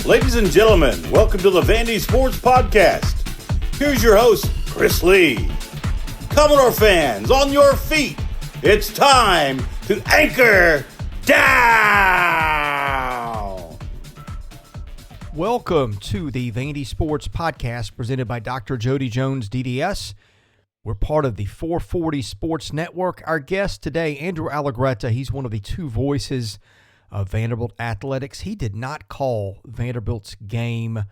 Ladies and gentlemen, welcome to the Vandy Sports Podcast. Here's your host, Chris Lee. Commodore fans, on your feet. It's time to anchor down. Welcome to the Vandy Sports Podcast presented by Dr. Jody Jones, DDS. We're part of the 440 Sports Network. Our guest today, Andrew Allegretta, he's one of the two voices of Vanderbilt athletics. He did not call Vanderbilt's game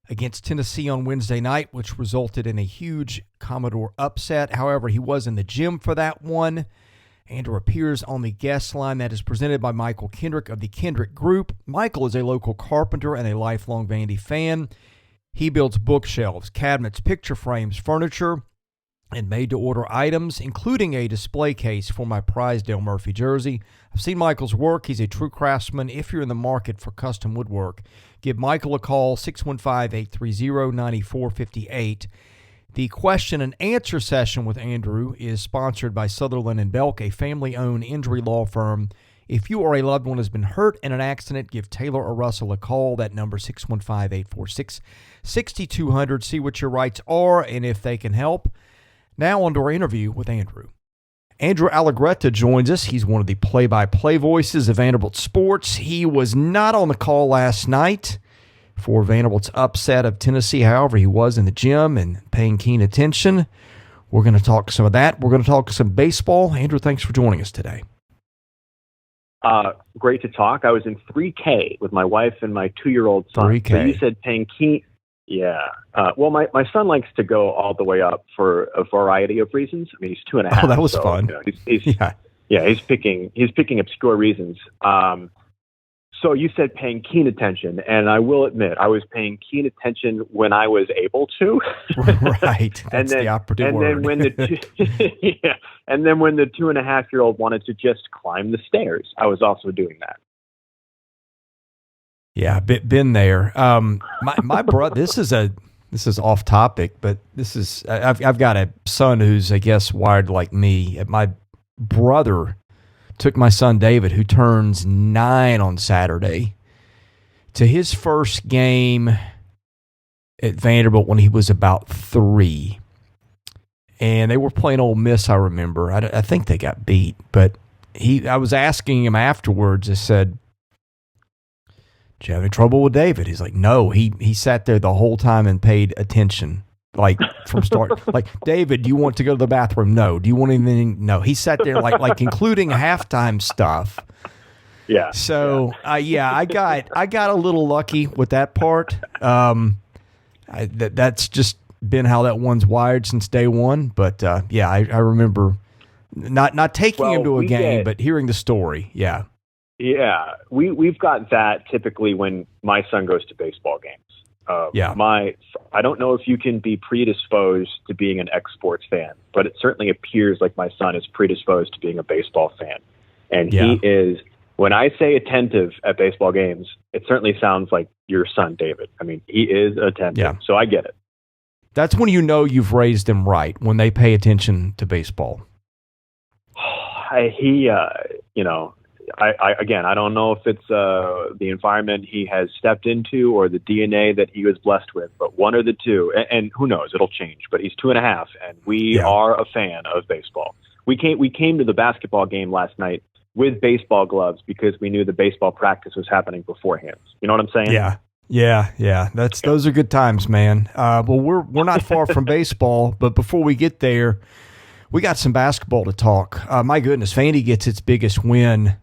against Tennessee on Wednesday night, which resulted in a huge Commodore upset. However, he was in the gym for that one. Andrew appears on the guest line that is presented by Michael Kendrick of the Kendrick Group. Michael is a local carpenter and a lifelong Vandy fan. He builds bookshelves, cabinets, picture frames, furniture, and made-to-order items, including a display case for my prized Dale Murphy jersey. I've seen Michael's work. He's a true craftsman. If you're in the market for custom woodwork, give Michael a call, 615-830-9458. The question and answer session with Andrew is sponsored by Sutherland & Belk, a family-owned injury law firm. If you or a loved one has been hurt in an accident, give Taylor or Russell a call. That number, 615-846-6200. See what your rights are and if they can help. Now on to our interview with Andrew. Andrew Allegretta joins us. He's one of the play-by-play voices of Vanderbilt sports. He was not on the call last night for Vanderbilt's upset of Tennessee. However, he was in the gym and paying keen attention. We're going to talk some of that. We're going to talk some baseball. Andrew, thanks for joining us today. Great to talk. I was in 3K with my wife and my 2-year-old son. 3K. So you said paying keen. Yeah. Well, my son likes to go all the way up for a variety of reasons. I mean, he's 2.5. Oh, that was fun. You know, he's picking obscure reasons. So you said paying keen attention, and I will admit I was paying keen attention when I was able to. Right. That's the operative word. And then when the 2.5-year-old wanted to just climb the stairs, I was also doing that. Yeah, been there. My brother. This is off topic, but I've got a son who's, I guess, wired like me. My brother took my son David, who turns 9 on Saturday, to his first game at Vanderbilt when he was about 3, and they were playing Ole Miss. I remember. I think they got beat, but I was asking him afterwards. I said, "Did you have any trouble with David?" He's like, "No." He sat there the whole time and paid attention, like from start. Like, "David, do you want to go to the bathroom?" "No." "Do you want anything?" "No." He sat there like including halftime stuff. Yeah. So I got a little lucky with that part. That's just been how that one's wired since day one. But I remember not taking him to a game, but hearing the story. Yeah. Yeah, we've got that typically when my son goes to baseball games. I don't know if you can be predisposed to being an ex-sports fan, but it certainly appears like my son is predisposed to being a baseball fan. And he is, when I say attentive at baseball games, it certainly sounds like your son, David. I mean, he is attentive, so I get it. That's when you know you've raised them right, when they pay attention to baseball. I don't know if it's the environment he has stepped into or the DNA that he was blessed with, but one or the two. And who knows? It'll change. But he's 2.5, and we are a fan of baseball. We came to the basketball game last night with baseball gloves because we knew the baseball practice was happening beforehand. You know what I'm saying? Yeah. Those are good times, man. Well, we're not far from baseball, but before we get there, we got some basketball to talk. My goodness, Vandy gets its biggest win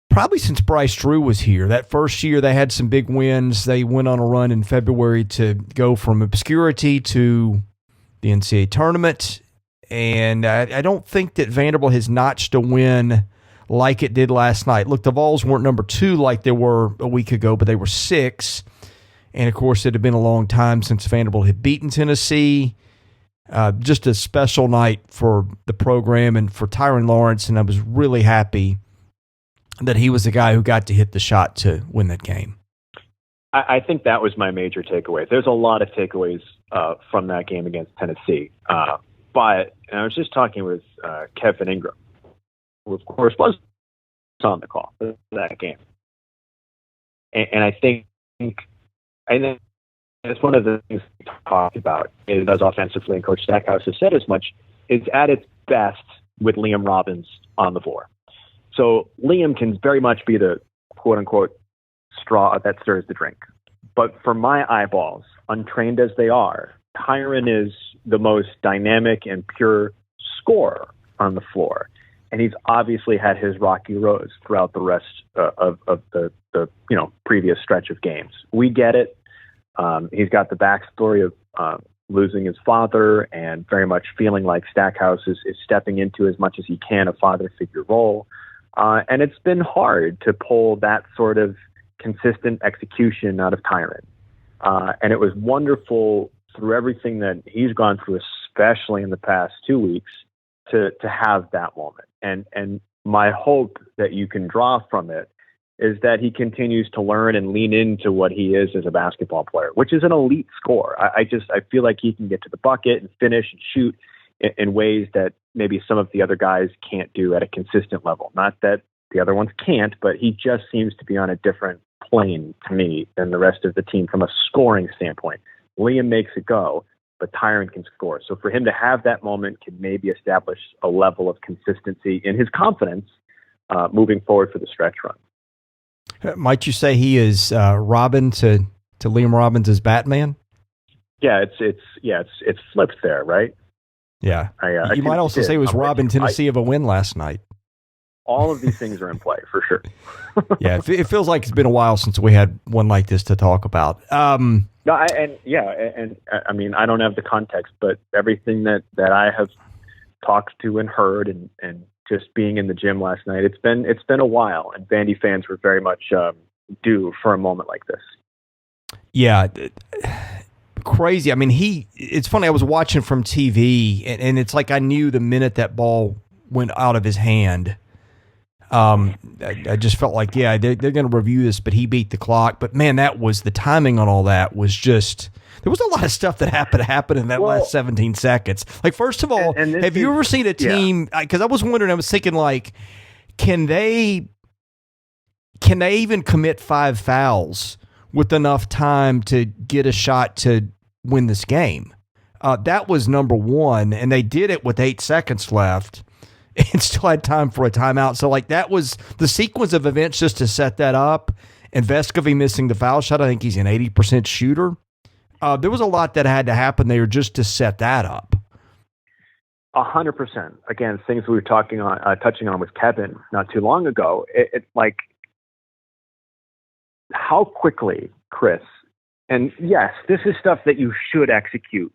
probably since Bryce Drew was here. That first year they had some big wins. They went on a run in February to go from obscurity to the NCAA tournament. And I don't think that Vanderbilt has notched a win like it did last night. Look, the Vols weren't number 2 like they were a week ago, but they were 6. And, of course, it had been a long time since Vanderbilt had beaten Tennessee. Just a special night for the program and for Tyrin Lawrence, and I was really happy that he was the guy who got to hit the shot to win that game. I think that was my major takeaway. There's a lot of takeaways from that game against Tennessee. But I was just talking with Kevin Ingram, who, of course, was on the call for that game. And I think and then it's one of the things we talked about. It does offensively, and Coach Stackhouse has said as much. It's at its best with Liam Robbins on the floor. So Liam can very much be the quote-unquote straw that stirs the drink. But for my eyeballs, untrained as they are, Tyrin is the most dynamic and pure scorer on the floor. And he's obviously had his rocky roads throughout the rest of the previous stretch of games. We get it. He's got the backstory of losing his father and very much feeling like Stackhouse is stepping into as much as he can a father figure role. And it's been hard to pull that sort of consistent execution out of Tyrin. And it was wonderful through everything that he's gone through, especially in the past 2 weeks, to have that moment. And my hope that you can draw from it is that he continues to learn and lean into what he is as a basketball player, which is an elite scorer. I feel like he can get to the bucket and finish and shoot in ways that maybe some of the other guys can't do at a consistent level. Not that the other ones can't, but he just seems to be on a different plane to me than the rest of the team from a scoring standpoint. Liam makes it go, but Tyrin can score. So for him to have that moment can maybe establish a level of consistency in his confidence moving forward for the stretch run. Might you say he is Robin to Liam Robbins' Batman? Yeah, it's flipped there, right? Yeah. You might also say it was Robin Tennessee of a win last night. All of these things are in play for sure. Yeah, it feels like it's been a while since we had one like this to talk about. I mean, I don't have the context, but everything that I have talked to and heard, and just being in the gym last night, it's been a while, and Vandy fans were very much due for a moment like this. Yeah, crazy. I mean, it's funny. I was watching from TV, and it's like I knew the minute that ball went out of his hand. I just felt like, yeah, they're going to review this, but he beat the clock. But man, that was the timing on all that was just. There was a lot of stuff that happened in that last 17 seconds. Like, first of all, have you ever seen a team? Because I was wondering, I was thinking, like, can they even commit 5 fouls with enough time to get a shot to win this game? That was number one, and they did it with 8 seconds left and still had time for a timeout. So, like, that was the sequence of events just to set that up. And Vescovi missing the foul shot. I think he's an 80% shooter. There was a lot that had to happen there just to set that up. 100%. Again, things we were touching on with Kevin not too long ago. It's like how quickly, Chris, and yes, this is stuff that you should execute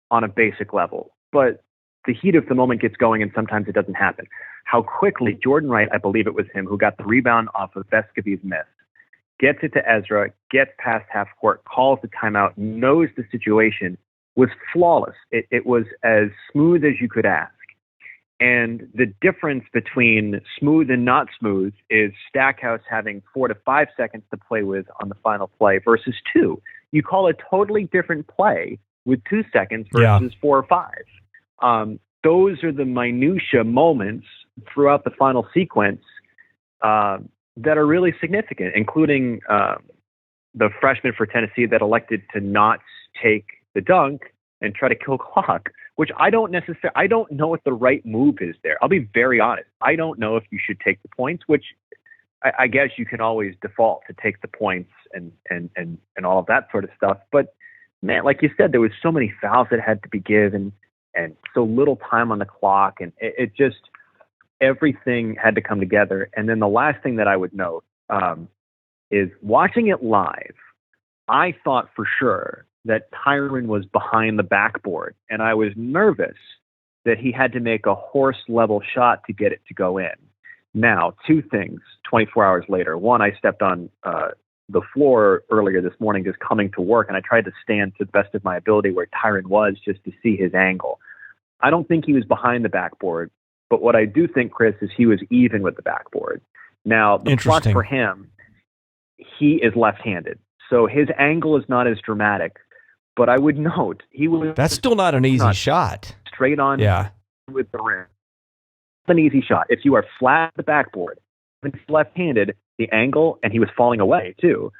on a basic level, but the heat of the moment gets going and sometimes it doesn't happen. How quickly Jordan Wright, I believe it was him, who got the rebound off of Vescovi's miss, gets it to Ezra, gets past half court, calls the timeout, knows the situation, was flawless. It was as smooth as you could ask. And the difference between smooth and not smooth is Stackhouse having 4 to 5 seconds to play with on the final play versus 2. You call a totally different play with 2 seconds versus 4 or 5. Those are the minutia moments throughout the final sequence that are really significant, including the freshman for Tennessee that elected to not take the dunk and try to kill clock, which I don't know what the right move is there. I'll be very honest. I don't know if you should take the points, which I guess you can always default to take the points and all of that sort of stuff. But man, like you said, there was so many fouls that had to be given and so little time on the clock. And it just, everything had to come together. And then the last thing that I would note is watching it live, I thought for sure that Tyrin was behind the backboard, and I was nervous that he had to make a horse-level shot to get it to go in. Now, 2 things 24 hours later. One, I stepped on the floor earlier this morning just coming to work, and I tried to stand to the best of my ability where Tyrin was just to see his angle. I don't think he was behind the backboard, but what I do think, Chris, is he was even with the backboard. Now, the plus for him, he is left-handed, so his angle is not as dramatic. But I would note he was. That's still not an easy shot. Straight on with the rim. It's an easy shot. If you are flat at the backboard, if it's left-handed, the angle, and he was falling away too,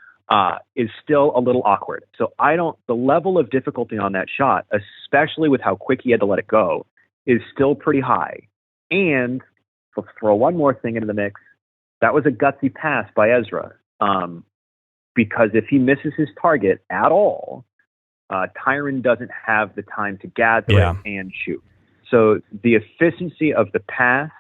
is still a little awkward. So the level of difficulty on that shot, especially with how quick he had to let it go, is still pretty high. And throw one more thing into the mix, that was a gutsy pass by Ezra. Because if he misses his target at all, Tyrin doesn't have the time to gather it and shoot. So the efficiency of the pass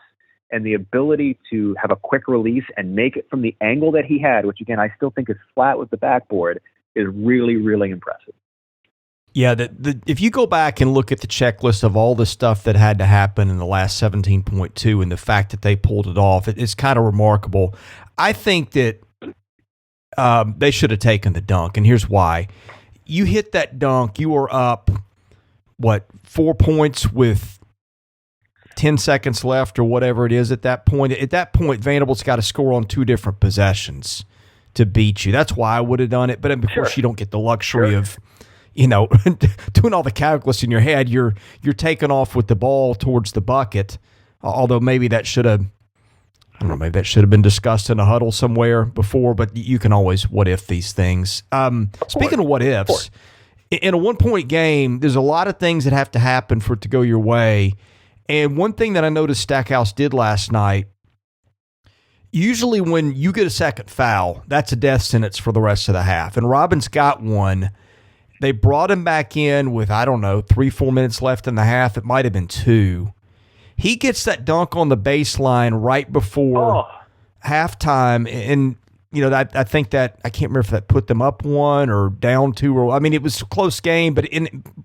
and the ability to have a quick release and make it from the angle that he had, which again, I still think is flat with the backboard, is really, really impressive. Yeah, if you go back and look at the checklist of all the stuff that had to happen in the last 17.2 and the fact that they pulled it off, it's kind of remarkable. I think that they should have taken the dunk, and here's why. You hit that dunk, you were up, 4 points with 10 seconds left or whatever it is at that point. At that point, Vanderbilt's got to score on 2 different possessions to beat you. That's why I would have done it. But of course, you don't get the luxury of, doing all the calculus in your head. You're taking off with the ball towards the bucket. Although maybe that should have, maybe that should have been discussed in a huddle somewhere before. But you can always what if these things. Speaking of what ifs, in a 1-point game, there's a lot of things that have to happen for it to go your way. And one thing that I noticed Stackhouse did last night, usually when you get a second foul, that's a death sentence for the rest of the half. And Robbins got one. They brought him back in with, 3-4 minutes left in the half. It might have been 2. He gets that dunk on the baseline right before halftime. And, I think that, I can't remember if that put them up 1 or down 2. It was a close game. But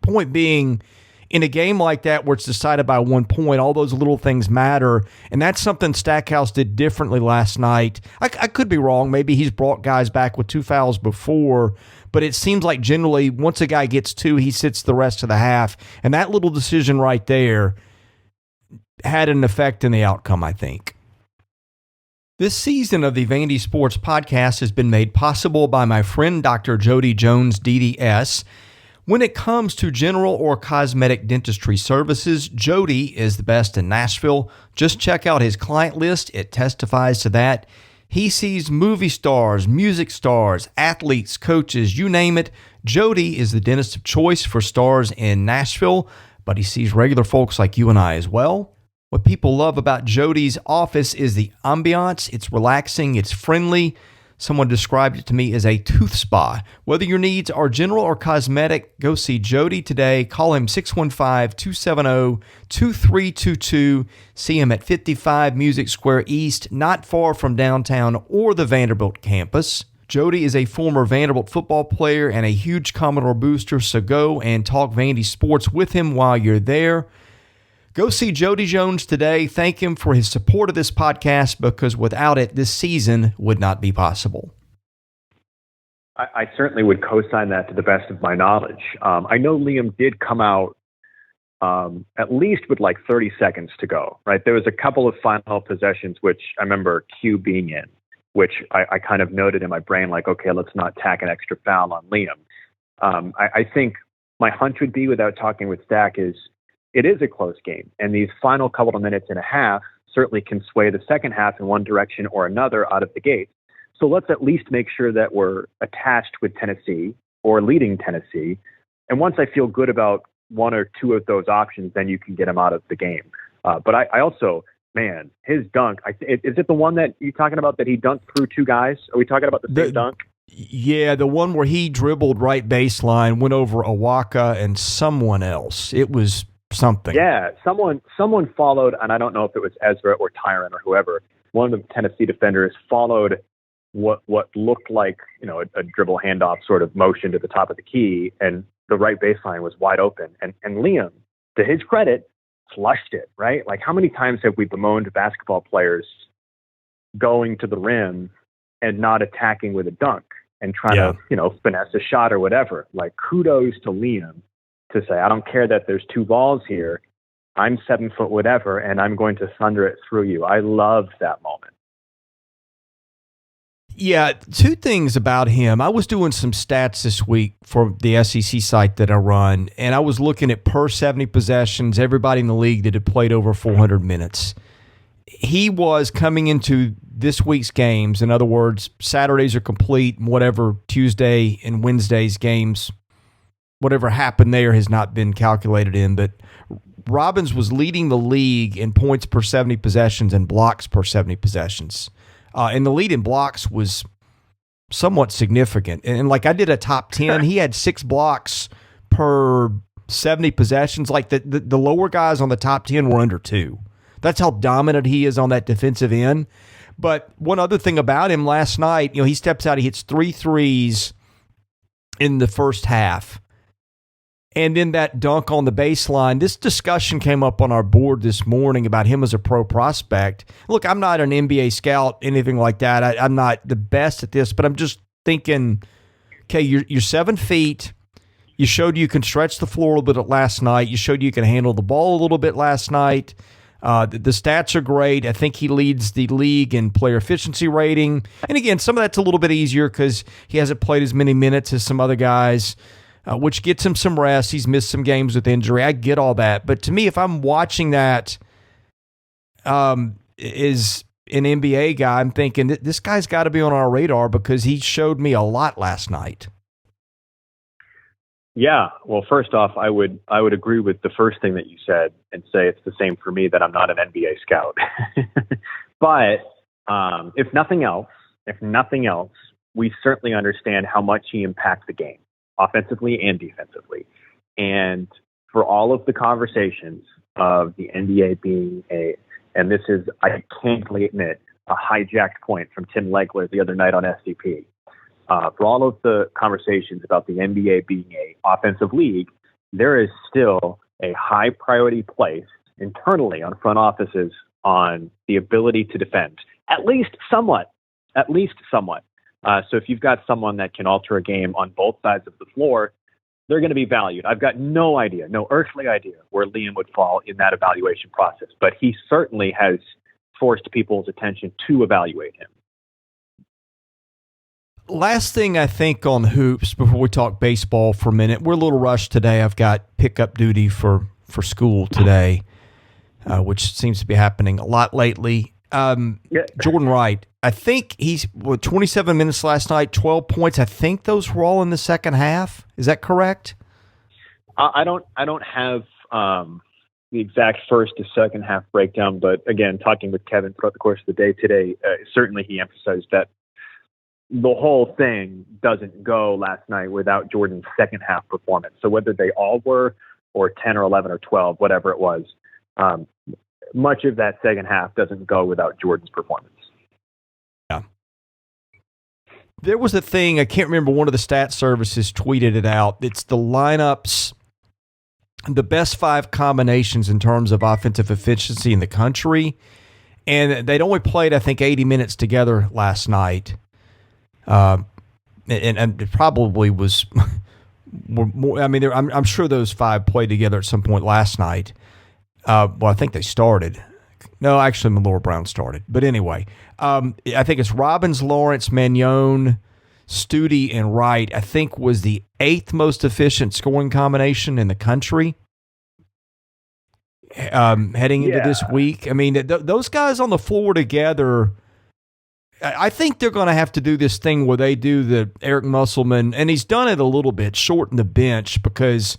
point being, in a game like that where it's decided by 1 point, all those little things matter. And that's something Stackhouse did differently last night. I could be wrong. Maybe he's brought guys back with 2 fouls before. But it seems like generally once a guy gets 2, he sits the rest of the half. And that little decision right there had an effect in the outcome, I think. This season of the Vandy Sports Podcast has been made possible by my friend Dr. Jody Jones, DDS. When it comes to general or cosmetic dentistry services, Jody is the best in Nashville. Just check out his client list. It testifies to that. He sees movie stars, music stars, athletes, coaches, you name it. Jody is the dentist of choice for stars in Nashville, but he sees regular folks like you and I as well. What people love about Jody's office is the ambiance. It's relaxing, it's friendly. Someone described it to me as a tooth spa. Whether your needs are general or cosmetic, go see Jody today. Call him 615-270-2322. See him at 55 Music Square East, not far from downtown or the Vanderbilt campus. Jody is a former Vanderbilt football player and a huge Commodore booster, so go and talk Vandy sports with him while you're there. Go see Jody Jones today. Thank him for his support of this podcast, because without it, this season would not be possible. I certainly would co-sign that to the best of my knowledge. I know Liam did come out at least with 30 seconds to go, right? There was a couple of final possessions, which I remember Q being in, which I kind of noted in my brain, okay, let's not tack an extra foul on Liam. I think my hunch would be, without talking with Stack, is it is a close game, and these final couple of minutes and a half certainly can sway the second half in one direction or another out of the gate. So let's at least make sure that we're attached with Tennessee or leading Tennessee. And once I feel good about 1 or 2 of those options, then you can get him out of the game. But I also, man, his dunk, is it the one that you're talking about that he dunked through 2 guys? Are we talking about the same dunk? Yeah, the one where he dribbled right baseline, went over Awaka and someone else. It was something. Yeah, someone followed, and I don't know if it was Ezra or Tyrin or whoever. One of the Tennessee defenders followed what looked like a dribble handoff sort of motion to the top of the key, and the right baseline was wide open. And Liam, to his credit, flushed it, right? How many times have we bemoaned basketball players going to the rim and not attacking with a dunk and trying to finesse a shot or whatever? Kudos to Liam to say, I don't care that there's 2 balls here. I'm 7 foot whatever, and I'm going to thunder it through you. I love that moment. Yeah, 2 things about him. I was doing some stats this week for the SEC site that I run, and I was looking at per 70 possessions, everybody in the league that had played over 400 minutes. he was coming into this week's games. In other words, Saturdays are complete, and whatever Tuesday and Wednesday's games, whatever happened there has not been calculated in. But Robbins was leading the league in points per 70 possessions and blocks per 70 possessions. And the lead in blocks was somewhat significant. And like I did a top 10, he had 6 blocks per 70 possessions. Like the lower guys on the top 10 were under 2. That's how dominant he is on that defensive end. But one other thing about him last night, he steps out, he hits 3 threes in the first half. And in that dunk on the baseline, this discussion came up on our board this morning about him as a pro prospect. Look, I'm not an NBA scout, anything like that. I'm not the best at this, but I'm just thinking, okay, you're 7 feet. You showed you can stretch the floor a little bit last night. You showed you can handle the ball a little bit last night. The stats are great. I think he leads the league in player efficiency rating. And again, some of that's a little bit easier because he hasn't played as many minutes as some other guys, which gets him some rest. He's missed some games with injury. I get all that. But to me, if I'm watching that is an NBA guy, I'm thinking this guy's got to be on our radar because he showed me a lot last night. Yeah. Well, first off, I would agree with the first thing that you said and say it's the same for me that I'm not an NBA scout. But if nothing else, we certainly understand how much he impacts the game, offensively and defensively. And for all of the conversations of the NBA being and this is, I candidly admit, a hijacked point from Tim Legler the other night on SCP. For all of the conversations about the NBA being a offensive league, there is still a high priority place internally on front offices on the ability to defend, at least somewhat. So if you've got someone that can alter a game on both sides of the floor, they're going to be valued. I've got no earthly idea where Liam would fall in that evaluation process, but he certainly has forced people's attention to evaluate him. Last thing I think on hoops before we talk baseball for a minute. We're a little rushed today. I've got pickup duty for school today, which seems to be happening a lot lately. Jordan Wright, I think he's 27 minutes last night, 12 points. I think those were all in the second half. Is that correct? I don't have the exact first to second half breakdown, but again, talking with Kevin throughout the course of the day today, certainly he emphasized that the whole thing doesn't go last night without Jordan's second half performance. So whether they all were, or 10 or 11 or 12, whatever it was, much of that second half doesn't go without Jordan's performance. Yeah. There was a thing, I can't remember, one of the stat services tweeted it out. It's the lineups, the best 5 combinations in terms of offensive efficiency in the country. And they'd only played, I think, 80 minutes together last night. And it probably was more. I mean, I'm sure those 5 played together at some point last night. Well, I think they started. No, actually, Malora Brown started. But anyway, I think it's Robbins, Lawrence, Magnon, Stute, and Wright. I think was the 8th most efficient scoring combination in the country. Heading into this week, I mean, those guys on the floor together. I think they're going to have to do this thing where they do the Eric Musselman, and he's done it a little bit, shorten the bench, because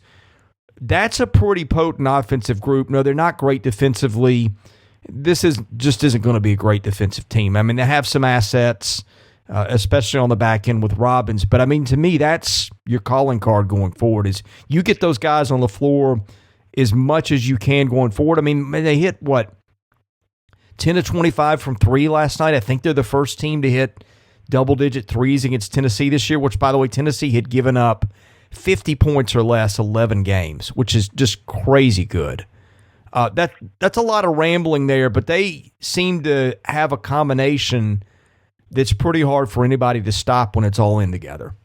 that's a pretty potent offensive group. No, they're not great defensively. This isn't going to be a great defensive team. I mean, they have some assets, especially on the back end with Robbins. But, I mean, to me, that's your calling card going forward is you get those guys on the floor as much as you can going forward. I mean, they hit, 10 to 25 from 3 last night. I think they're the first team to hit double-digit threes against Tennessee this year, which, by the way, Tennessee had given up 50 points or less 11 games, which is just crazy good. That's a lot of rambling there, but they seem to have a combination that's pretty hard for anybody to stop when it's all in together.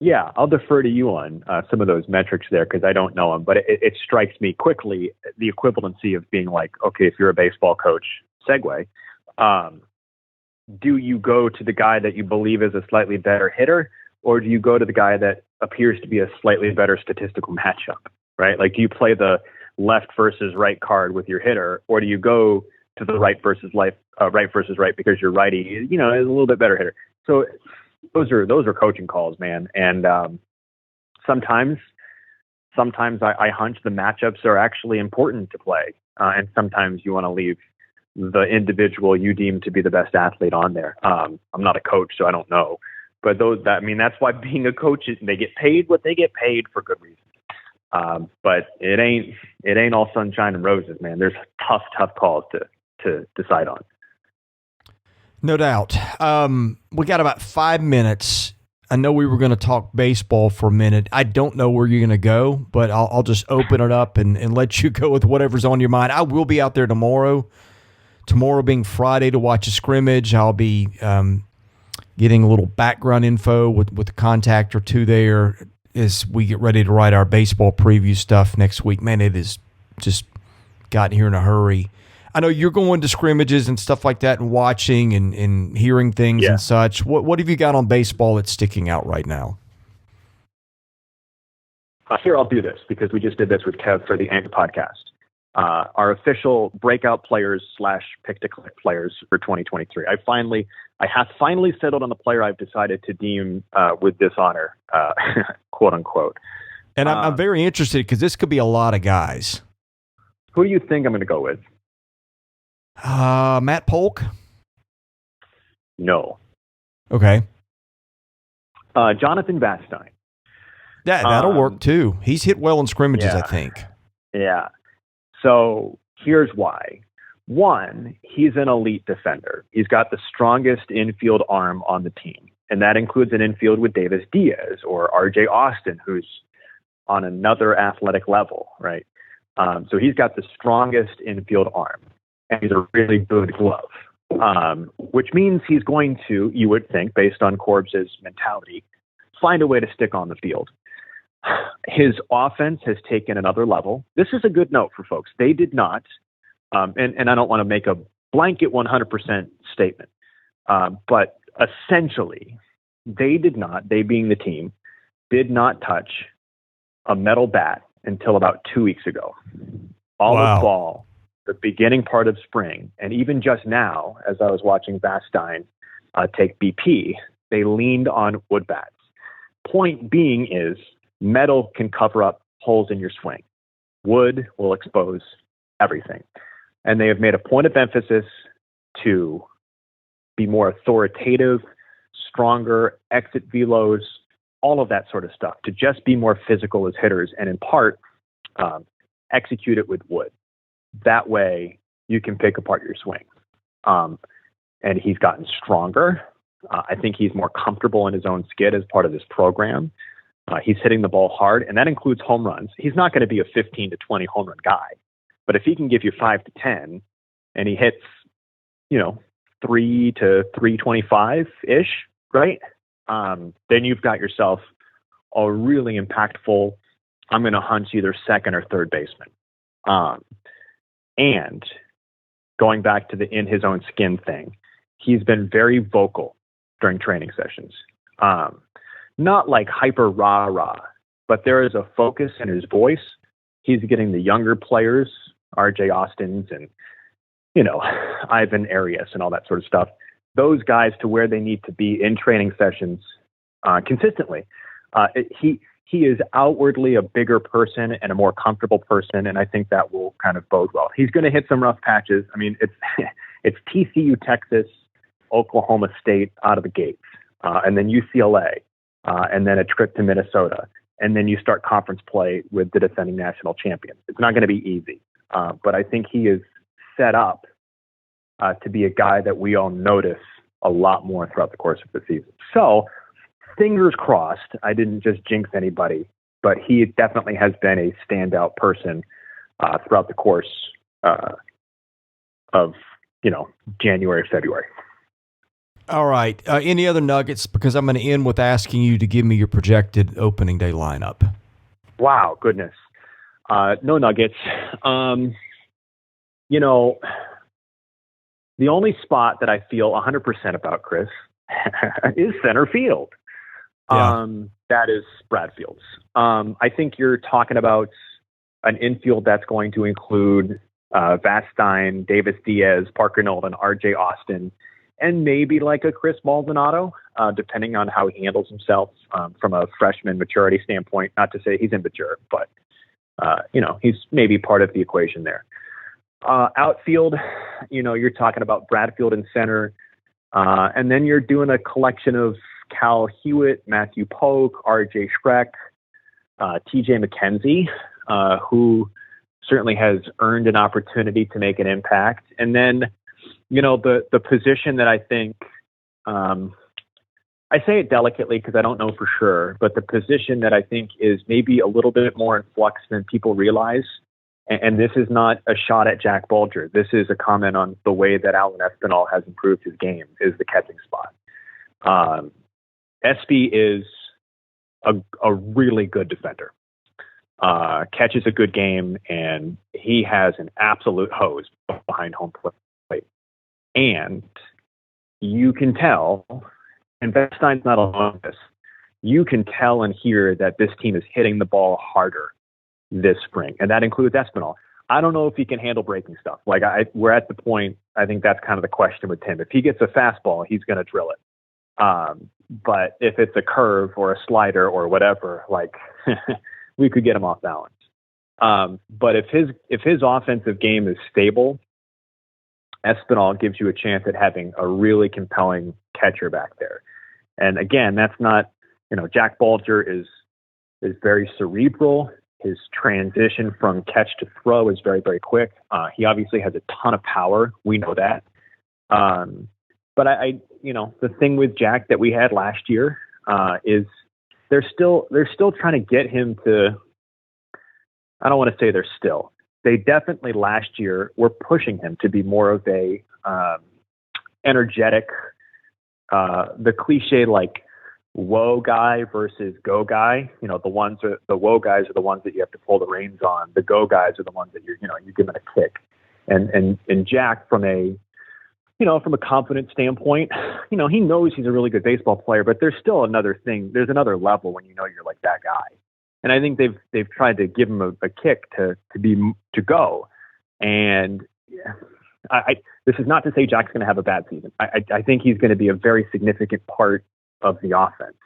Yeah, I'll defer to you on some of those metrics there because I don't know them, but it strikes me quickly the equivalency of being like, okay, if you're a baseball coach, segue, do you go to the guy that you believe is a slightly better hitter, or do you go to the guy that appears to be a slightly better statistical matchup, right? Like, do you play the left versus right card with your hitter, or do you go to the right versus right because your righty, is a little bit better hitter? So those are coaching calls, man. And sometimes I hunch the matchups are actually important to play, and sometimes you want to leave the individual you deem to be the best athlete on there. I'm not a coach, so I don't know. But that's why being a coach, they get paid what they get paid for good reason. But it ain't all sunshine and roses, man. There's tough calls to decide on. No doubt. We got about 5 minutes. I know we were going to talk baseball for a minute. I don't know where you're going to go, but I'll just open it up and let you go with whatever's on your mind. I will be out there tomorrow. Tomorrow being Friday to watch a scrimmage. I'll be getting a little background info with a contact or two there as we get ready to write our baseball preview stuff next week. Man, it is just gotten here in a hurry. I know you're going to scrimmages and stuff like that and watching and hearing things and such. What have you got on baseball that's sticking out right now? Here, I'll do this because we just did this with Kev for the Anchor podcast. Our official breakout players / pick-to-click players for 2023. I have finally settled on the player I've decided to deem with dishonor, quote unquote. And I'm very interested because this could be a lot of guys. Who do you think I'm going to go with? Matt Polk? No. Okay. Jonathan Vastine. That'll work too. He's hit well in scrimmages, I think. Yeah. So here's why. One, he's an elite defender. He's got the strongest infield arm on the team, and that includes an infield with Davis Diaz or RJ Austin, who's on another athletic level, right? So he's got the strongest infield arm, and he's a really good glove, which means he's going to, you would think, based on Corbs' mentality, find a way to stick on the field. His offense has taken another level. This is a good note for folks. They did not, and I don't want to make a blanket 100% statement, but essentially, they being the team, did not touch a metal bat until about 2 weeks ago. All of fall, the beginning part of spring, and even just now, as I was watching Vastine take BP, they leaned on wood bats. Point being is, metal can cover up holes in your swing. Wood will expose everything. And they have made a point of emphasis to be more authoritative, stronger, exit velos, all of that sort of stuff, to just be more physical as hitters and in part execute it with wood. That way you can pick apart your swing. And he's gotten stronger. I think he's more comfortable in his own skid as part of this program. He's hitting the ball hard, and that includes home runs. He's not going to be a 15 to 20 home run guy, but if he can give you 5 to 10 and he hits, 3 to 325 ish, right? Then you've got yourself a really impactful, I'm going to hunch either second or third baseman. And going back to the in his own skin thing, he's been very vocal during training sessions. Not like hyper rah-rah, but there is a focus in his voice. He's getting the younger players, RJ Austins and, Ivan Arias and all that sort of stuff, those guys to where they need to be in training sessions consistently. He is outwardly a bigger person and a more comfortable person, and I think that will kind of bode well. He's going to hit some rough patches. I mean, it's TCU, Texas, Oklahoma State out of the gates, and then UCLA. And then a trip to Minnesota, and then you start conference play with the defending national champion. It's not going to be easy, but I think he is set up to be a guy that we all notice a lot more throughout the course of the season. So, fingers crossed, I didn't just jinx anybody, but he definitely has been a standout person throughout the course of, January, February. All right. Any other nuggets? Because I'm going to end with asking you to give me your projected opening day lineup. Wow, goodness. No nuggets. The only spot that I feel 100% about, Chris, is center field. Yeah. That is Bradfield's. I think you're talking about an infield that's going to include Vastine, Davis Diaz, Parker Nolan, R.J. Austin, and maybe like a Chris Maldonado, depending on how he handles himself from a freshman maturity standpoint. Not to say he's immature, but he's maybe part of the equation there. Outfield, you're talking about Bradfield in center, and then you're doing a collection of Cal Hewitt, Matthew Polk, R.J. Schreck, T.J. McKenzie, who certainly has earned an opportunity to make an impact. And then, the position that I think, I say it delicately because I don't know for sure, but the position that I think is maybe a little bit more in flux than people realize, and this is not a shot at Jack Bulger. This is a comment on the way that Alan Espinal has improved his game, is the catching spot. Espy is a really good defender. Catches a good game, and he has an absolute hose behind home plate. And you can tell, and Vestine's not alone in this, you can tell and hear that this team is hitting the ball harder this spring, and that includes Espinal. I don't know if he can handle breaking stuff. We're at the point, I think that's kind of the question with him. If he gets a fastball, he's going to drill it. But if it's a curve or a slider or whatever, we could get him off balance. But if his offensive game is stable, Espinal gives you a chance at having a really compelling catcher back there. And again, that's not, Jack Bulger is very cerebral. His transition from catch to throw is very, very quick. He obviously has a ton of power. We know that. But the thing with Jack that we had last year is they're still trying to get him to, I don't want to say they definitely last year were pushing him to be more of a energetic, the cliche whoa guy versus go guy. The whoa guys are the ones that you have to pull the reins on. The go guys are the ones that you're giving a kick. And Jack from a confidence standpoint, he knows he's a really good baseball player, but there's still another thing. There's another level when you're like that guy. And I think they've tried to give him a kick to go. And this is not to say Jack's going to have a bad season. I think he's going to be a very significant part of the offense.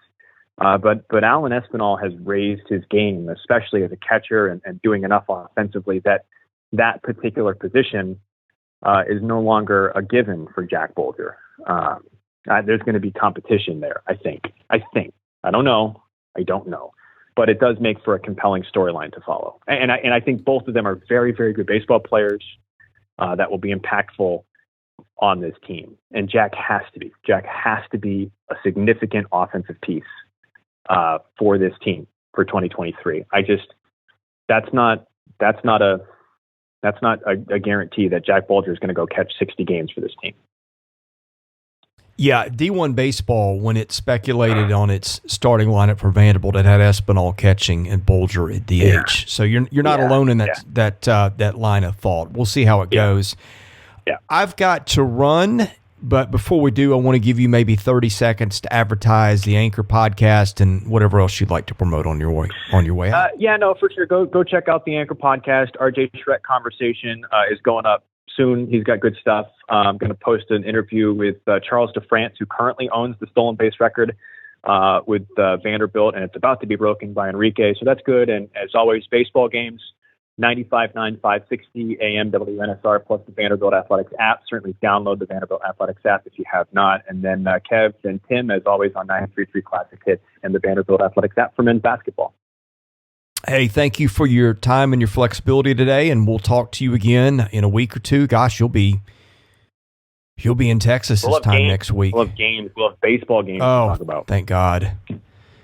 But Alan Espinal has raised his game, especially as a catcher and doing enough offensively that particular position is no longer a given for Jack Bulger. There's going to be competition there, I think. I don't know. But it does make for a compelling storyline to follow. And I think both of them are very, very good baseball players that will be impactful on this team. And Jack has to be. Jack has to be a significant offensive piece for this team for 2023. That's not a guarantee that Jack Bulger is going to go catch 60 games for this team. Yeah, D1 baseball, when it speculated on its starting lineup for Vanderbilt, it had Espinal catching and Bulger at DH. Yeah. So you're not alone in that line of thought. We'll see how it goes. Yeah. I've got to run, but before we do, I want to give you maybe 30 seconds to advertise the Anchor podcast and whatever else you'd like to promote on your way out. For sure. Go check out the Anchor podcast. RJ Schreck conversation is going up soon. He's got good stuff. I'm going to post an interview with Charles DeFrance, who currently owns the stolen base record with Vanderbilt, and it's about to be broken by Enrique. So that's good. And as always, baseball games, 95.9, 560 AM WNSR plus the Vanderbilt Athletics app. Certainly download the Vanderbilt Athletics app if you have not. And then Kev and Tim, as always, on 933 Classic Hits and the Vanderbilt Athletics app for men's basketball. Hey, thank you for your time and your flexibility today, and we'll talk to you again in a week or two. Gosh, you'll be in Texas this time next week. We'll have games. We'll have baseball games to talk about. Thank God.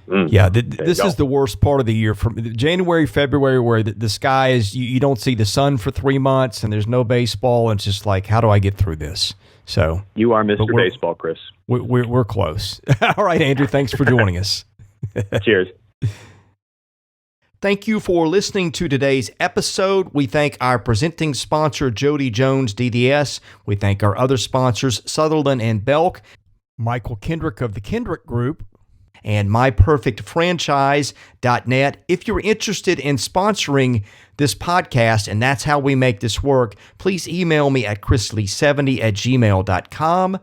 Yeah, this is the worst part of the year. From January, February, where the sky is, you don't see the sun for 3 months, and there's no baseball, and it's just like, how do I get through this? So you are Mr. Baseball, Chris. We're close. All right, Andrew, thanks for joining us. Cheers. Thank you for listening to today's episode. We thank our presenting sponsor, Jody Jones DDS. We thank our other sponsors, Sutherland and Belk, Michael Kendrick of the Kendrick Group, and myperfectfranchise.net. If you're interested in sponsoring this podcast, and that's how we make this work, please email me at chrislee70@gmail.com.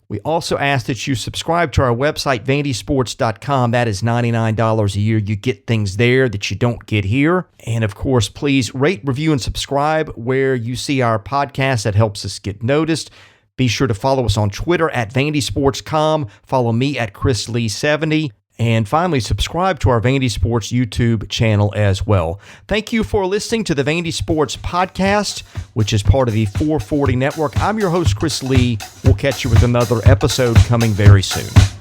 We also ask that you subscribe to our website, vandysports.com. That is $99 a year. You get things there that you don't get here. And of course, please rate, review, and subscribe where you see our podcast. That helps us get noticed. Be sure to follow us on Twitter at vandysports.com. Follow me at chrislee70. And finally, subscribe to our Vandy Sports YouTube channel as well. Thank you for listening to the Vandy Sports Podcast, which is part of the 440 Network. I'm your host, Chris Lee. We'll catch you with another episode coming very soon.